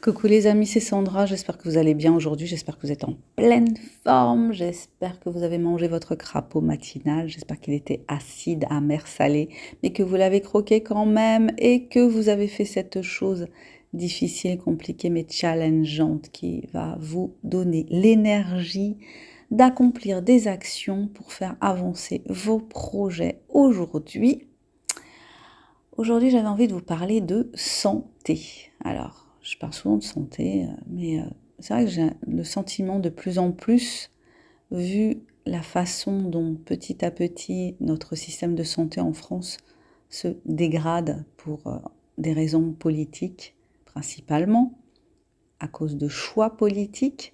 Coucou les amis, c'est Sandra, j'espère que vous allez bien aujourd'hui, j'espère que vous êtes en pleine forme, j'espère que vous avez mangé votre crapaud matinal, j'espère qu'il était acide, amer, salé, mais que vous l'avez croqué quand même et que vous avez fait cette chose difficile, compliquée mais challengeante qui va vous donner l'énergie d'accomplir des actions pour faire avancer vos projets aujourd'hui. Aujourd'hui, j'avais envie de vous parler de santé. Alors, je parle souvent de santé, mais c'est vrai que j'ai le sentiment de plus en plus, vu la façon dont petit à petit notre système de santé en France se dégrade pour des raisons politiques principalement, à cause de choix politiques,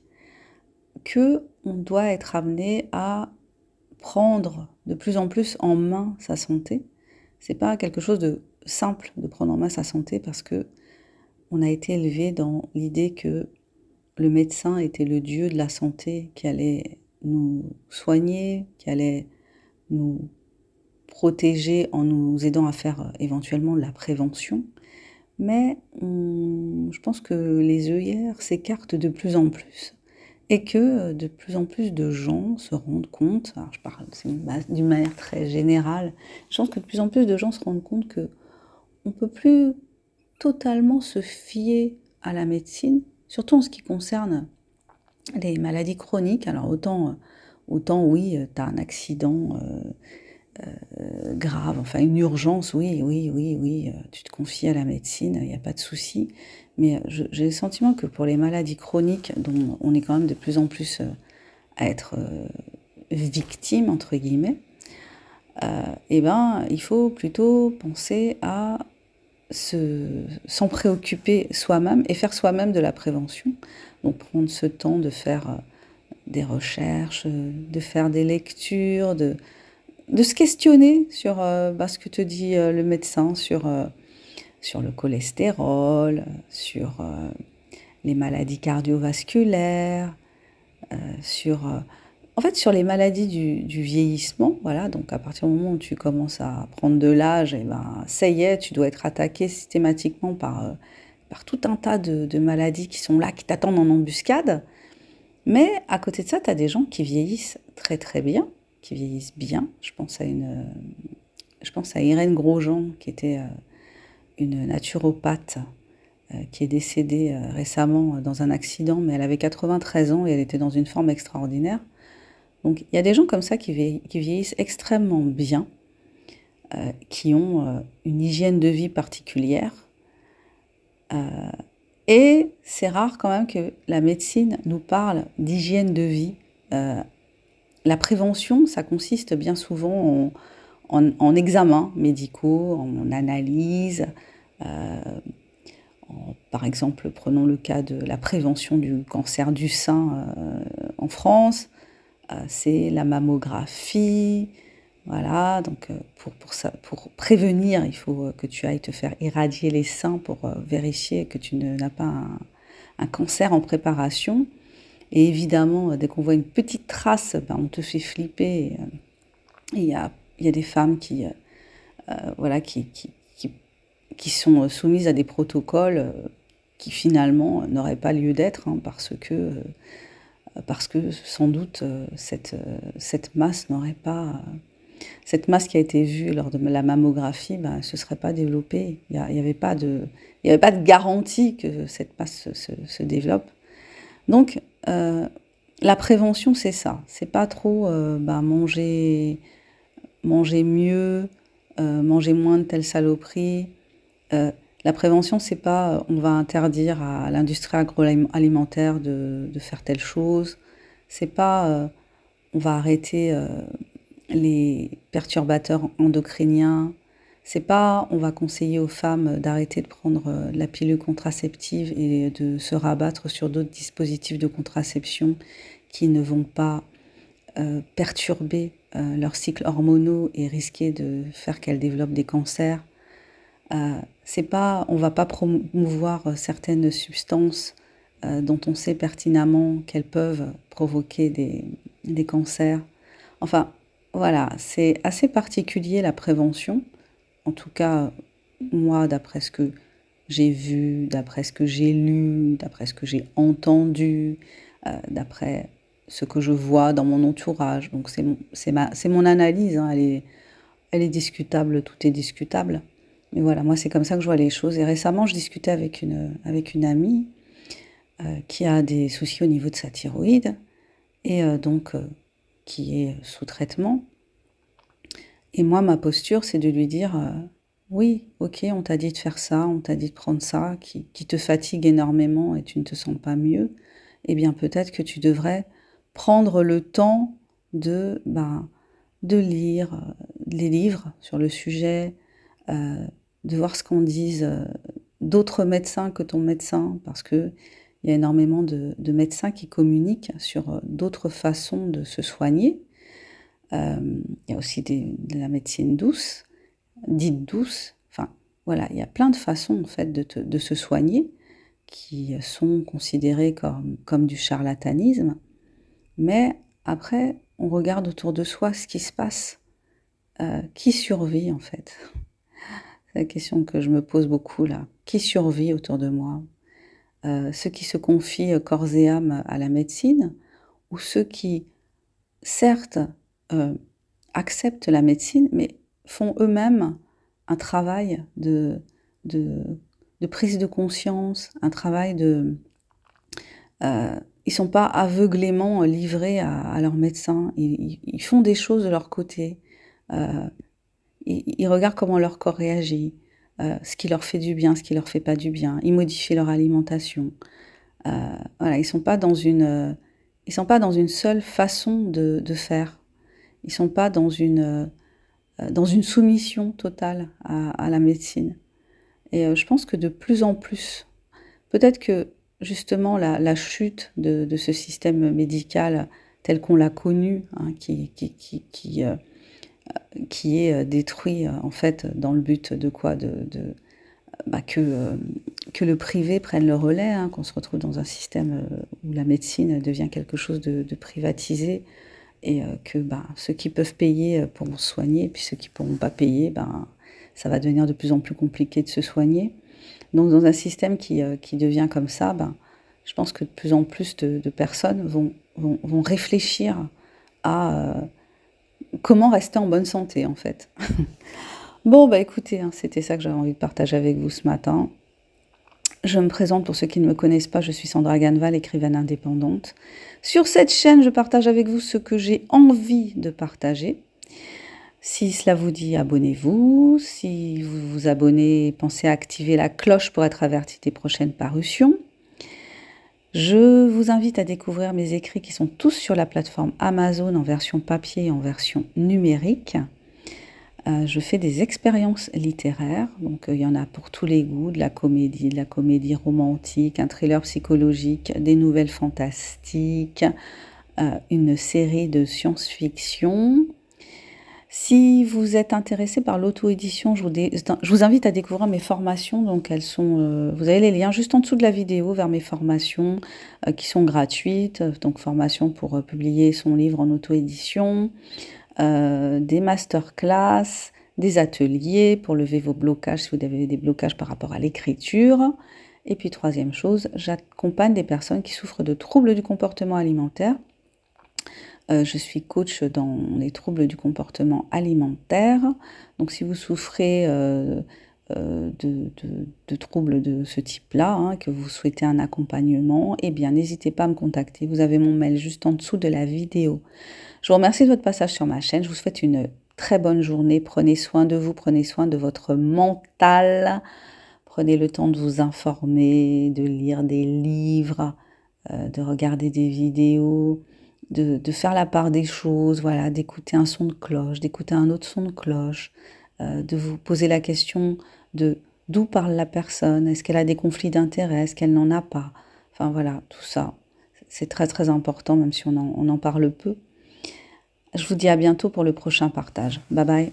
que on doit être amené à prendre de plus en plus en main sa santé. C'est pas quelque chose de simple de prendre en main sa santé parce que on a été élevé dans l'idée que le médecin était le dieu de la santé qui allait nous soigner, qui allait nous protéger en nous aidant à faire éventuellement de la prévention. Mais je pense que les œillères s'écartent de plus en plus et que de plus en plus de gens se rendent compte, alors je parle d'une manière très générale, je pense que de plus en plus de gens se rendent compte que on ne peut plus totalement se fier à la médecine, surtout en ce qui concerne les maladies chroniques. Alors autant oui, tu as un accident grave, enfin une urgence, oui, tu te confies à la médecine, il n'y a pas de souci. Mais j'ai le sentiment que pour les maladies chroniques, dont on est quand même de plus en plus à être victime, entre guillemets, eh ben, il faut plutôt penser à s'en préoccuper soi-même et faire soi-même de la prévention. Donc prendre ce temps de faire des recherches, de faire des lectures, de se questionner sur ce que te dit le médecin, sur le cholestérol, sur les maladies cardiovasculaires, sur, en fait, sur les maladies du vieillissement. Voilà, donc à partir du moment où tu commences à prendre de l'âge, et ben, ça y est, tu dois être attaqué systématiquement par tout un tas de maladies qui sont là, qui t'attendent en embuscade. Mais à côté de ça, tu as des gens qui vieillissent très très bien, qui vieillissent bien. Je pense à Irène Grosjean, qui était une naturopathe qui est décédée récemment dans un accident, mais elle avait 93 ans et elle était dans une forme extraordinaire. Donc il y a des gens comme ça qui vieillissent extrêmement bien, qui ont une hygiène de vie particulière. Et c'est rare quand même que la médecine nous parle d'hygiène de vie. La prévention, ça consiste bien souvent en examens médicaux, en analyses. Par exemple, prenons le cas de la prévention du cancer du sein en France. C'est la mammographie. Voilà, donc pour prévenir, il faut que tu ailles te faire irradier les seins pour vérifier que tu n'as pas un cancer en préparation. Et évidemment, dès qu'on voit une petite trace, ben, on te fait flipper. Et il y a des femmes voilà, qui sont soumises à des protocoles qui finalement n'auraient pas lieu d'être, hein, parce que sans doute cette masse n'aurait pas... Cette masse qui a été vue lors de la mammographie, ben, ne se serait pas développée. Il n'y avait pas de garantie que cette masse se développe. Donc, la prévention, c'est ça. C'est pas trop manger mieux, manger moins de telle saloperie. La prévention, c'est pas on va interdire à l'industrie agroalimentaire de faire telle chose. C'est pas on va arrêter les perturbateurs endocriniens. C'est pas on va conseiller aux femmes d'arrêter de prendre la pilule contraceptive et de se rabattre sur d'autres dispositifs de contraception qui ne vont pas perturber leurs cycles hormonaux et risquer de faire qu'elles développent des cancers. C'est pas, on va pas promouvoir certaines substances dont on sait pertinemment qu'elles peuvent provoquer des cancers. Enfin, voilà, c'est assez particulier la prévention. En tout cas, moi, d'après ce que j'ai vu, d'après ce que j'ai lu, d'après ce que j'ai entendu, d'après ce que je vois dans mon entourage. Donc c'est mon analyse, hein, elle est discutable, tout est discutable. Mais voilà, moi c'est comme ça que je vois les choses. Et récemment, je discutais avec une amie qui a des soucis au niveau de sa thyroïde et donc qui est sous traitement. Et moi, ma posture, c'est de lui dire oui, ok, on t'a dit de faire ça, on t'a dit de prendre ça, qui te fatigue énormément et tu ne te sens pas mieux. Eh bien, peut-être que tu devrais prendre le temps de lire les livres sur le sujet, de voir ce qu'en disent d'autres médecins que ton médecin, parce que il y a énormément de médecins qui communiquent sur d'autres façons de se soigner. Il y a aussi de la médecine douce, dite douce. Enfin, voilà, il y a plein de façons en fait de se soigner qui sont considérées comme du charlatanisme. Mais après, on regarde autour de soi ce qui se passe. Qui survit en fait? C'est la question que je me pose beaucoup là. Qui survit autour de moi? Ceux qui se confient corps et âme à la médecine ou ceux qui, certes, acceptent la médecine, mais font eux-mêmes un travail de prise de conscience, un travail ils sont pas aveuglément livrés à leur médecin, ils font des choses de leur côté, ils regardent comment leur corps réagit, ce qui leur fait du bien, ce qui leur fait pas du bien, ils modifient leur alimentation. Voilà, ils sont pas dans une seule façon de faire. Ils sont pas dans une soumission totale à la médecine. Et je pense que de plus en plus, peut-être que justement la chute de ce système médical tel qu'on l'a connu, hein, qui est détruit en fait dans le but de quoi que le privé prenne le relais, hein, qu'on se retrouve dans un système où la médecine devient quelque chose de privatisé et que ceux qui peuvent payer pourront se soigner, et puis ceux qui ne pourront pas payer, ça va devenir de plus en plus compliqué de se soigner. Donc dans un système qui devient comme ça, je pense que de plus en plus de personnes vont réfléchir à comment rester en bonne santé en fait. Bon, écoutez, hein, c'était ça que j'avais envie de partager avec vous ce matin. Je me présente pour ceux qui ne me connaissent pas, je suis Sandra Ganval, écrivaine indépendante. Sur cette chaîne, je partage avec vous ce que j'ai envie de partager. Si cela vous dit, abonnez-vous. Si vous vous abonnez, pensez à activer la cloche pour être averti des prochaines parutions. Je vous invite à découvrir mes écrits qui sont tous sur la plateforme Amazon en version papier et en version numérique. Je fais des expériences littéraires, donc il y en a pour tous les goûts, de la comédie romantique, un thriller psychologique, des nouvelles fantastiques, une série de science-fiction. Si vous êtes intéressé par l'auto-édition, je vous invite à découvrir mes formations. Donc elles sont, vous avez les liens juste en dessous de la vidéo vers mes formations qui sont gratuites. Donc formation pour publier son livre en auto-édition. Des masterclass, des ateliers pour lever vos blocages si vous avez des blocages par rapport à l'écriture. Et puis troisième chose, j'accompagne des personnes qui souffrent de troubles du comportement alimentaire. Je suis coach dans les troubles du comportement alimentaire. Donc si vous souffrez de troubles de ce type-là, hein, que vous souhaitez un accompagnement, eh bien n'hésitez pas à me contacter. Vous avez mon mail juste en dessous de la vidéo. Je vous remercie de votre passage sur ma chaîne. Je vous souhaite une très bonne journée. Prenez soin de vous, prenez soin de votre mental. Prenez le temps de vous informer, de lire des livres, de regarder des vidéos, de faire la part des choses, voilà, d'écouter un son de cloche, d'écouter un autre son de cloche, de vous poser la question de d'où parle la personne, est-ce qu'elle a des conflits d'intérêts, est-ce qu'elle n'en a pas. Enfin voilà, tout ça, c'est très très important, même si on en parle peu. Je vous dis à bientôt pour le prochain partage. Bye bye.